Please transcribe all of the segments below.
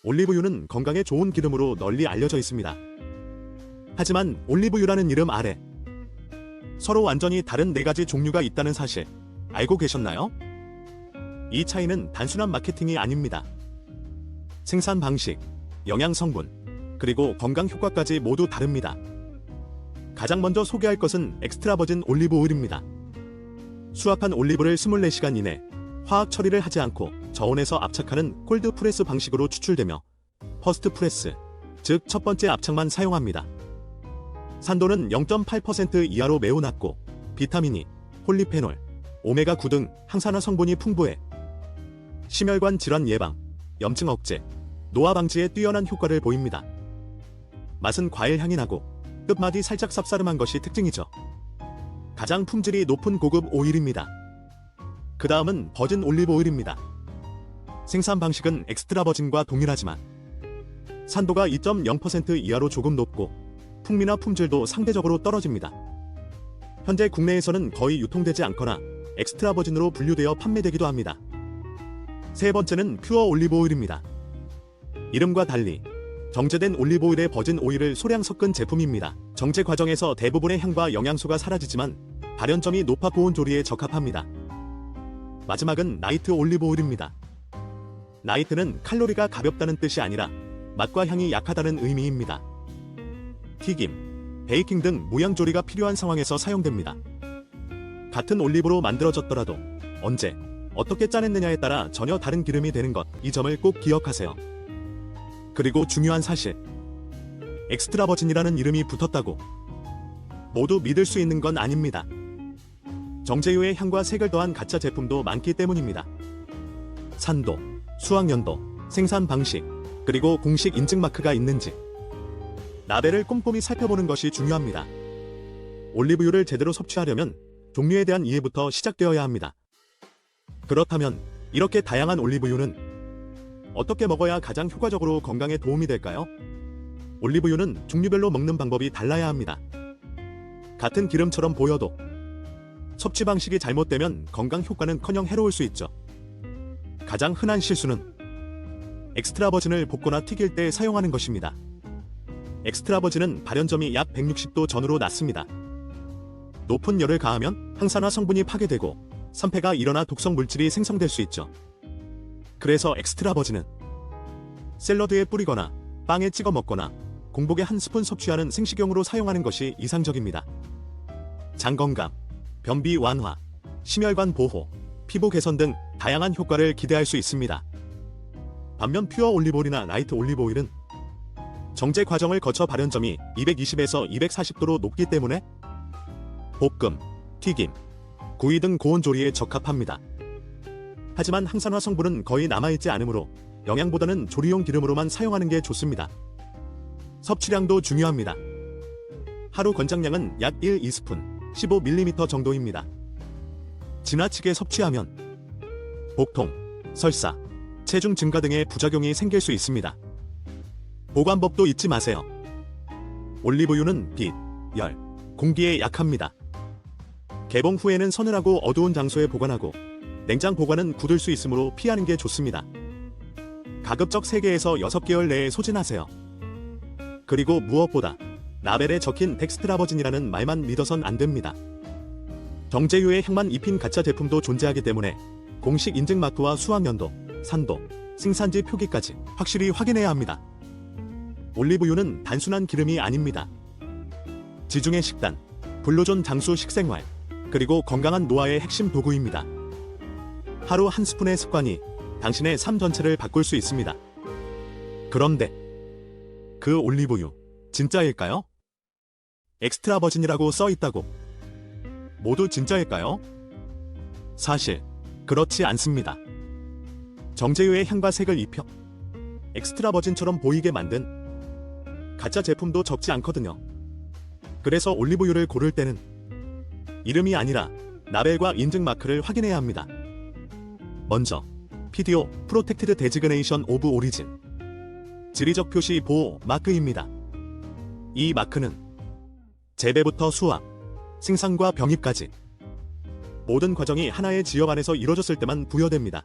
올리브유는 건강에 좋은 기름으로 널리 알려져 있습니다. 하지만 올리브유라는 이름 아래 서로 완전히 다른 4가지 종류가 있다는 사실 알고 계셨나요? 이 차이는 단순한 마케팅이 아닙니다. 생산 방식, 영양 성분, 그리고 건강 효과까지 모두 다릅니다. 가장 먼저 소개할 것은 엑스트라 버진 올리브 오일입니다. 수확한 올리브를 24시간 이내 화학 처리를 하지 않고 저온에서 압착하는 콜드 프레스 방식으로 추출되며 퍼스트 프레스, 즉 첫 번째 압착만 사용합니다. 산도는 0.8% 이하로 매우 낮고 비타민이, 폴리페놀, 오메가9 등 항산화 성분이 풍부해 심혈관 질환 예방, 염증 억제, 노화 방지에 뛰어난 효과를 보입니다. 맛은 과일 향이 나고 끝맛이 살짝 쌉싸름한 것이 특징이죠. 가장 품질이 높은 고급 오일입니다. 그 다음은 버진 올리브 오일입니다. 생산 방식은 엑스트라 버진과 동일하지만 산도가 2.0% 이하로 조금 높고 풍미나 품질도 상대적으로 떨어집니다. 현재 국내에서는 거의 유통되지 않거나 엑스트라 버진으로 분류되어 판매되기도 합니다. 세 번째는 퓨어 올리브 오일입니다. 이름과 달리 정제된 올리브 오일에 버진 오일을 소량 섞은 제품입니다. 정제 과정에서 대부분의 향과 영양소가 사라지지만 발연점이 높아 보온 조리에 적합합니다. 마지막은 나이트 올리브 오일입니다. 나이트는 칼로리가 가볍다는 뜻이 아니라 맛과 향이 약하다는 의미입니다. 튀김, 베이킹 등 무향조리가 필요한 상황에서 사용됩니다. 같은 올리브로 만들어졌더라도 언제, 어떻게 짜냈느냐에 따라 전혀 다른 기름이 되는 것, 이 점을 꼭 기억하세요. 그리고 중요한 사실, 엑스트라 버진이라는 이름이 붙었다고 모두 믿을 수 있는 건 아닙니다. 정제유의 향과 색을 더한 가짜 제품도 많기 때문입니다. 산도, 수확연도, 생산 방식, 그리고 공식 인증 마크가 있는지 라벨을 꼼꼼히 살펴보는 것이 중요합니다. 올리브유를 제대로 섭취하려면 종류에 대한 이해부터 시작되어야 합니다. 그렇다면 이렇게 다양한 올리브유는 어떻게 먹어야 가장 효과적으로 건강에 도움이 될까요? 올리브유는 종류별로 먹는 방법이 달라야 합니다. 같은 기름처럼 보여도 섭취 방식이 잘못되면 건강 효과는커녕 해로울 수 있죠. 가장 흔한 실수는 엑스트라 버진을 볶거나 튀길 때 사용하는 것입니다. 엑스트라 버진은 발연점이 약 160도 전후로 낮습니다. 높은 열을 가하면 항산화 성분이 파괴되고 산패가 일어나 독성 물질이 생성될 수 있죠. 그래서 엑스트라 버진은 샐러드에 뿌리거나 빵에 찍어 먹거나 공복에 한 스푼 섭취하는 생식용으로 사용하는 것이 이상적입니다. 장 건강, 변비 완화, 심혈관 보호, 피부 개선 등 다양한 효과를 기대할 수 있습니다. 반면 퓨어 올리브오일이나 나이트 올리브오일은 정제 과정을 거쳐 발연점이 220에서 240도로 높기 때문에 볶음, 튀김, 구이 등 고온 조리에 적합합니다. 하지만 항산화 성분은 거의 남아있지 않으므로 영양보다는 조리용 기름으로만 사용하는 게 좋습니다. 섭취량도 중요합니다. 하루 권장량은 약 1-2스푼, 15ml 정도입니다. 지나치게 섭취하면 복통, 설사, 체중 증가 등의 부작용이 생길 수 있습니다. 보관법도 잊지 마세요. 올리브유는 빛, 열, 공기에 약합니다. 개봉 후에는 서늘하고 어두운 장소에 보관하고 냉장 보관은 굳을 수 있으므로 피하는 게 좋습니다. 가급적 3개에서 6개월 내에 소진하세요. 그리고 무엇보다 라벨에 적힌 엑스트라 버진이라는 말만 믿어선 안 됩니다. 정제유의 향만 입힌 가짜 제품도 존재하기 때문에 공식 인증 마크와 수확연도, 산도, 생산지 표기까지 확실히 확인해야 합니다. 올리브유는 단순한 기름이 아닙니다. 지중해 식단, 불로존 장수 식생활, 그리고 건강한 노화의 핵심 도구입니다. 하루 한 스푼의 습관이 당신의 삶 전체를 바꿀 수 있습니다. 그런데 그 올리브유 진짜일까요? 엑스트라 버진이라고 써 있다고 모두 진짜일까요? 사실 그렇지 않습니다. 정제유의 향과 색을 입혀 엑스트라 버진처럼 보이게 만든 가짜 제품도 적지 않거든요. 그래서 올리브유를 고를 때는 이름이 아니라 라벨과 인증 마크를 확인해야 합니다. 먼저 PDO (Protected Designation of Origin) 지리적 표시 보호 마크입니다. 이 마크는 재배부터 수확, 생산과 병입까지 모든 과정이 하나의 지역 안에서 이루어졌을 때만 부여됩니다.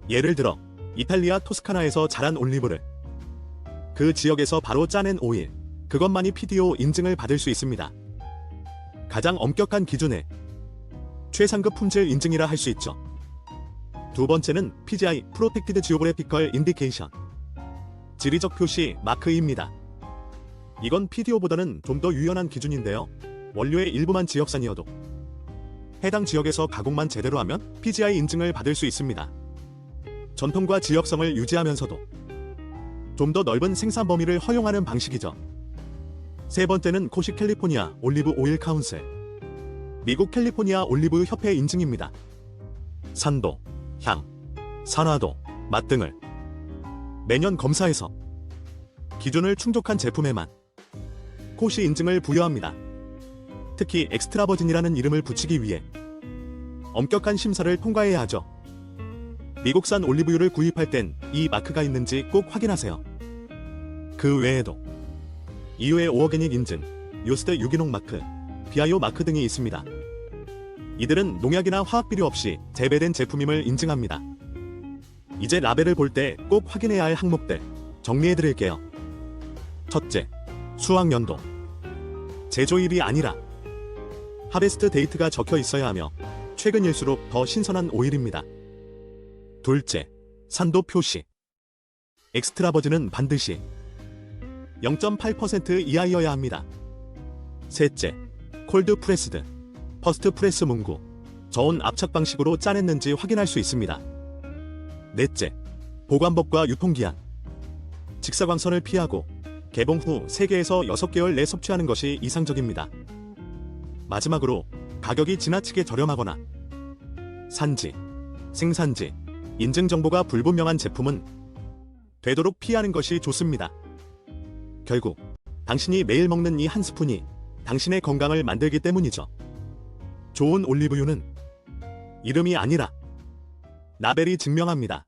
예를 들어 이탈리아 토스카나에서 자란 올리브를 그 지역에서 바로 짜낸 오일, 그것만이 PDO 인증을 받을 수 있습니다. 가장 엄격한 기준의 최상급 품질 인증이라 할 수 있죠. 두 번째는 PGI Protected Geographical Indication, 지리적 표시 마크입니다. 이건 PDO보다는 좀 더 유연한 기준인데요. 원료의 일부만 지역산이어도 해당 지역에서 가공만 제대로 하면 PGI 인증을 받을 수 있습니다. 전통과 지역성을 유지하면서도 좀 더 넓은 생산 범위를 허용하는 방식이죠. 세 번째는 코시 캘리포니아 올리브 오일 카운슬, 미국 캘리포니아 올리브 협회 인증입니다. 산도, 향, 산화도, 맛 등을 매년 검사해서 기준을 충족한 제품에만 코시 인증을 부여합니다. 특히 엑스트라버진이라는 이름을 붙이기 위해 엄격한 심사를 통과해야 하죠. 미국산 올리브유를 구입할 땐 이 마크가 있는지 꼭 확인하세요. 그 외에도 EU의 오어게닉 인증, 요스트 유기농 마크, 비아요 마크 등이 있습니다. 이들은 농약이나 화학 비료 없이 재배된 제품임을 인증합니다. 이제 라벨을 볼 때 꼭 확인해야 할 항목들 정리해드릴게요. 첫째, 수확 연도. 제조일이 아니라 하베스트 데이트가 적혀 있어야 하며 최근일수록 더 신선한 오일입니다. 둘째, 산도 표시. 엑스트라 버진은 반드시 0.8% 이하여야 합니다. 셋째, 콜드 프레스드. 퍼스트 프레스 문구. 저온 압착 방식으로 짜냈는지 확인할 수 있습니다. 넷째, 보관법과 유통기한. 직사광선을 피하고 개봉 후 3개에서 6개월 내 섭취하는 것이 이상적입니다. 마지막으로 가격이 지나치게 저렴하거나 산지, 생산지, 인증 정보가 불분명한 제품은 되도록 피하는 것이 좋습니다. 결국 당신이 매일 먹는 이 한 스푼이 당신의 건강을 만들기 때문이죠. 좋은 올리브유는 이름이 아니라 라벨이 증명합니다.